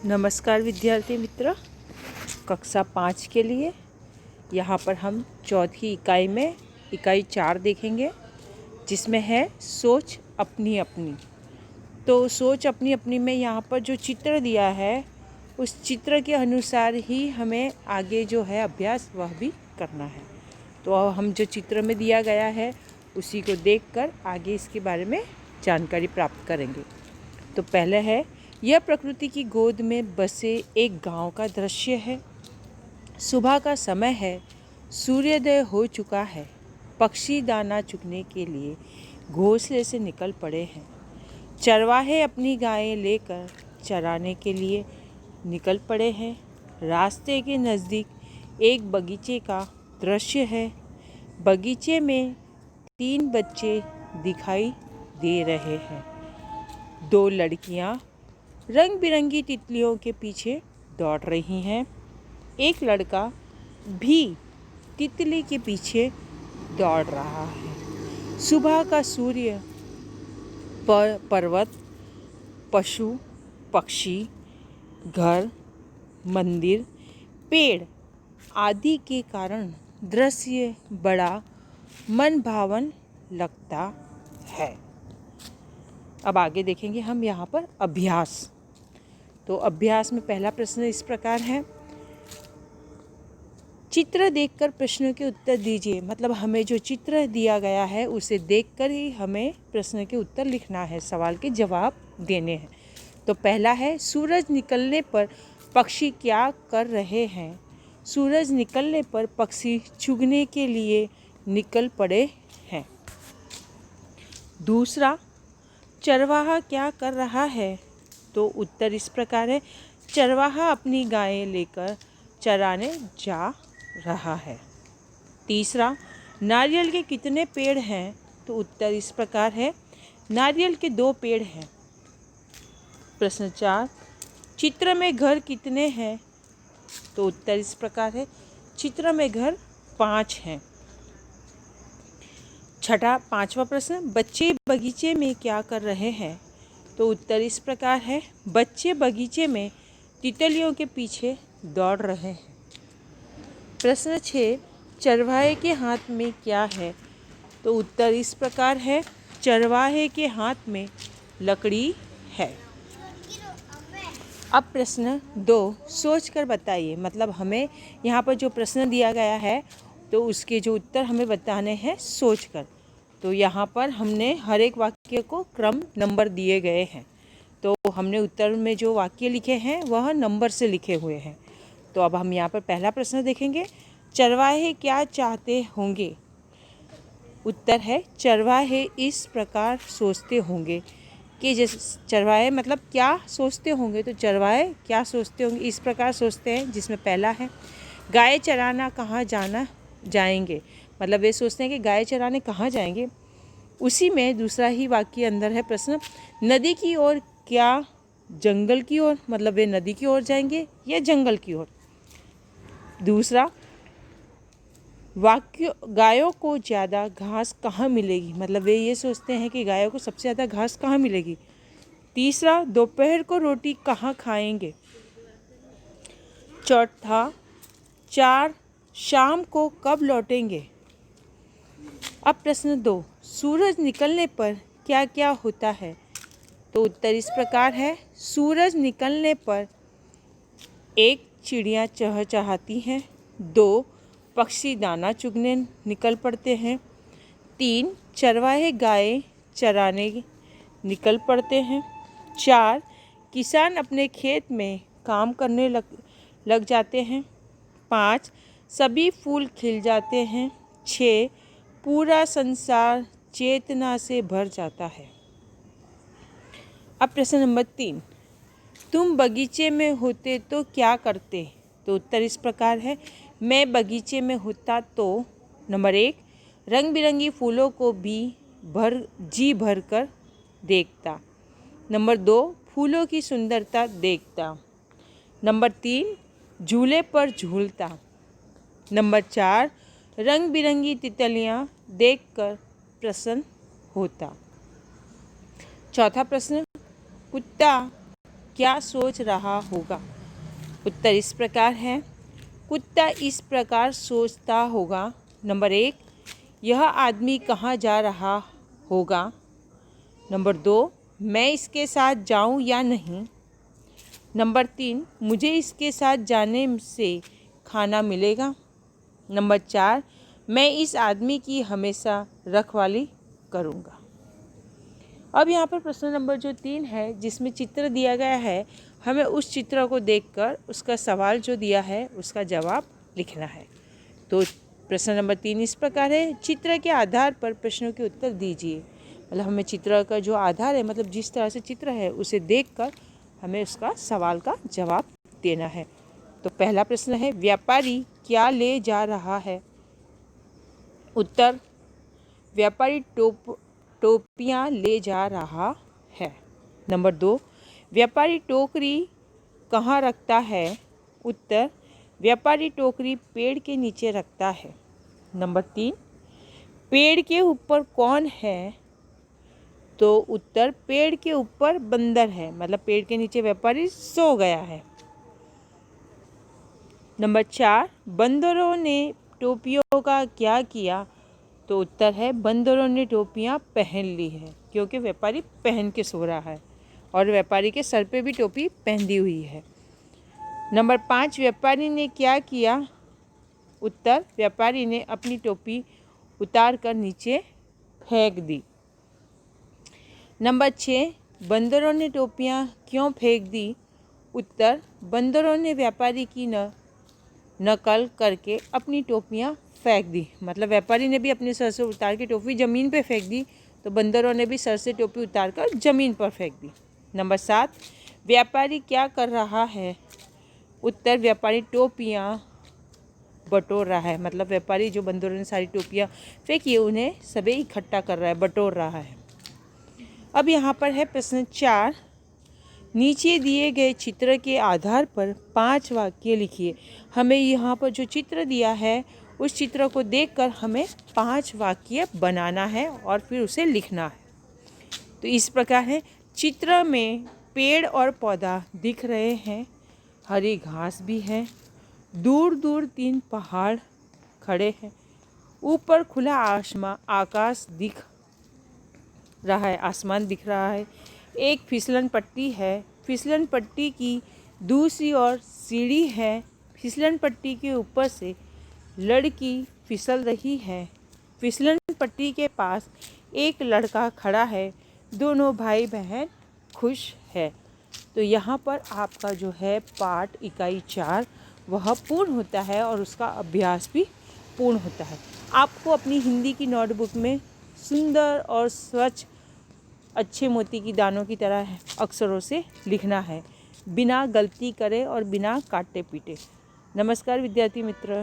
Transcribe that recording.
नमस्कार विद्यार्थी मित्र, कक्षा 5 के लिए यहाँ पर हम चौथी इकाई में इकाई 4 देखेंगे, जिसमें है सोच अपनी अपनी। तो सोच अपनी अपनी में यहाँ पर जो चित्र दिया है उस चित्र के अनुसार ही हमें आगे जो है अभ्यास वह भी करना है। तो हम जो चित्र में दिया गया है उसी को देखकर आगे इसके बारे में जानकारी प्राप्त करेंगे। तो पहले है, यह प्रकृति की गोद में बसे एक गांव का दृश्य है। सुबह का समय है, सूर्योदय हो चुका है। पक्षी दाना चुगने के लिए घोंसले से निकल पड़े हैं। चरवाहे अपनी गायें लेकर चराने के लिए निकल पड़े हैं। रास्ते के नज़दीक एक बगीचे का दृश्य है। बगीचे में 3 बच्चे दिखाई दे रहे हैं। 2 लड़कियां रंग बिरंगी तितलियों के पीछे दौड़ रही हैं। एक लड़का भी तितली के पीछे दौड़ रहा है। सुबह का सूर्य पर्वत, पशु, पक्षी, घर, मंदिर, पेड़ आदि के कारण दृश्य बड़ा मनभावन लगता है। अब आगे देखेंगे हम यहाँ पर अभ्यास। तो अभ्यास में पहला प्रश्न इस प्रकार है, चित्र देखकर प्रश्नों के उत्तर दीजिए। मतलब हमें जो चित्र दिया गया है उसे देखकर ही हमें प्रश्न के उत्तर लिखना है, सवाल के जवाब देने हैं। तो पहला है, सूरज निकलने पर पक्षी क्या कर रहे हैं? सूरज निकलने पर पक्षी चुगने के लिए निकल पड़े हैं। दूसरा, चरवाहा क्या कर रहा है? तो उत्तर इस प्रकार है, चरवाहा अपनी गायें लेकर चराने जा रहा है। तीसरा, नारियल के कितने पेड़ हैं? तो उत्तर इस प्रकार है, नारियल के 2 पेड़ हैं। प्रश्न 4, चित्र में घर कितने हैं? तो उत्तर इस प्रकार है, चित्र में घर 5 हैं। छठा 5वां प्रश्न, बच्चे बगीचे में क्या कर रहे हैं? तो उत्तर इस प्रकार है, बच्चे बगीचे में तितलियों के पीछे दौड़ रहे हैं। प्रश्न 6, चरवाहे के हाथ में क्या है? तो उत्तर इस प्रकार है, चरवाहे के हाथ में लकड़ी है। अब प्रश्न 2, सोच कर बताइए। मतलब हमें यहाँ पर जो प्रश्न दिया गया है तो उसके जो उत्तर हमें बताने हैं सोच कर। तो यहाँ पर हमने हर एक वाक्य को क्रम नंबर दिए गए हैं। तो हमने उत्तर में जो वाक्य लिखे हैं वह नंबर से लिखे हुए हैं। तो अब हम यहाँ पर पहला प्रश्न देखेंगे, चरवाहे क्या चाहते होंगे? उत्तर है, चरवाहे इस प्रकार सोचते होंगे कि जैसे चरवाहे मतलब क्या सोचते होंगे, तो चरवाहे क्या सोचते होंगे इस प्रकार सोचते हैं, जिसमें पहला है, गाय चराना कहाँ जाएंगे। मतलब वे सोचते हैं कि गाय चराने कहाँ जाएंगे। उसी में दूसरा ही वाक्य अंदर है प्रश्न, नदी की ओर क्या जंगल की ओर। मतलब वे नदी की ओर जाएंगे या जंगल की ओर। दूसरा वाक्य, गायों को ज़्यादा घास कहाँ मिलेगी। मतलब वे ये सोचते हैं कि गायों को सबसे ज़्यादा घास कहाँ मिलेगी। तीसरा, दोपहर को रोटी कहाँ खाएंगे। चौथा, 4, शाम को कब लौटेंगे। अब प्रश्न 2, सूरज निकलने पर क्या क्या होता है। तो उत्तर इस प्रकार है, सूरज निकलने पर 1, चिड़िया चहचहाती हैं। 2, पक्षी दाना चुगने निकल पड़ते हैं। 3, चरवाहे गाय चराने निकल पड़ते हैं। 4, किसान अपने खेत में काम करने लग जाते हैं। 5, सभी फूल खिल जाते हैं। 6, पूरा संसार चेतना से भर जाता है। अब प्रश्न नंबर 3, तुम बगीचे में होते तो क्या करते। तो उत्तर इस प्रकार है, मैं बगीचे में होता तो नंबर 1, रंग बिरंगी फूलों को भी जी भर कर देखता। नंबर 2, फूलों की सुंदरता देखता। नंबर 3, झूले पर झूलता। नंबर 4, रंग बिरंगी तितलियाँ देखकर प्रसन्न होता। चौथा प्रश्न, कुत्ता क्या सोच रहा होगा? उत्तर इस प्रकार है। कुत्ता इस प्रकार सोचता होगा। नंबर 1, यह आदमी कहाँ जा रहा होगा? नंबर 2, मैं इसके साथ जाऊं या नहीं? नंबर 3, मुझे इसके साथ जाने से खाना मिलेगा? नंबर 4, मैं इस आदमी की हमेशा रखवाली करूँगा। अब यहाँ पर प्रश्न नंबर जो 3 है, जिसमें चित्र दिया गया है, हमें उस चित्र को देखकर उसका सवाल जो दिया है उसका जवाब लिखना है। तो प्रश्न नंबर 3 इस प्रकार है, चित्र के आधार पर प्रश्नों के उत्तर दीजिए। मतलब हमें चित्र का जो आधार है, मतलब जिस तरह से चित्र है उसे देखकर हमें उसका सवाल का जवाब देना है। तो पहला प्रश्न है, व्यापारी क्या ले जा रहा है? उत्तर, व्यापारी टोपियाँ ले जा रहा है। नंबर 2, व्यापारी टोकरी कहाँ रखता है? उत्तर, व्यापारी टोकरी पेड़ के नीचे रखता है। नंबर 3, पेड़ के ऊपर कौन है? तो उत्तर, पेड़ के ऊपर बंदर है, मतलब पेड़ के नीचे व्यापारी सो गया है। नंबर 4, बंदरों ने टोपियों का क्या किया? तो उत्तर है, बंदरों ने टोपियाँ पहन ली है, क्योंकि व्यापारी पहन के सो रहा है और व्यापारी के सर पे भी टोपी पहनी हुई है। नंबर 5, व्यापारी ने क्या किया? उत्तर, व्यापारी ने अपनी टोपी उतार कर नीचे फेंक दी। नंबर 6, बंदरों ने टोपियाँ क्यों फेंक दी? उत्तर, बंदरों ने व्यापारी की नकल करके अपनी टोपियाँ फेंक दी। मतलब व्यापारी ने भी अपने सर से उतार के टोपी ज़मीन पे फेंक दी, तो बंदरों ने भी सर से टोपी उतार कर ज़मीन पर फेंक दी। नंबर 7, व्यापारी क्या कर रहा है? उत्तर, व्यापारी टोपियाँ बटोर रहा है। मतलब व्यापारी जो बंदरों ने सारी टोपियाँ फेंकी उन्हें सभी इकट्ठा कर रहा है, बटोर रहा है। अब यहाँ पर है प्रश्न 4, नीचे दिए गए चित्र के आधार पर 5 वाक्य लिखिए। हमें यहाँ पर जो चित्र दिया है उस चित्र को देखकर हमें 5 वाक्य बनाना है और फिर उसे लिखना है। तो इस प्रकार है, चित्र में पेड़ और पौधा दिख रहे हैं, हरी घास भी है, दूर दूर 3 पहाड़ खड़े हैं, ऊपर खुला आकाश दिख रहा है, आसमान दिख रहा है, एक फिसलन पट्टी है, फिसलन पट्टी की दूसरी ओर सीढ़ी है, फिसलन पट्टी के ऊपर से लड़की फिसल रही है, फिसलन पट्टी के पास एक लड़का खड़ा है, दोनों भाई बहन खुश है। तो यहाँ पर आपका जो है पाठ इकाई 4 वह पूर्ण होता है और उसका अभ्यास भी पूर्ण होता है। आपको अपनी हिंदी की नोटबुक में सुंदर और स्वच्छ अच्छे मोती की दानों की तरह अक्षरों से लिखना है, बिना गलती करे और बिना काटे पीटे। नमस्कार विद्यार्थी मित्र।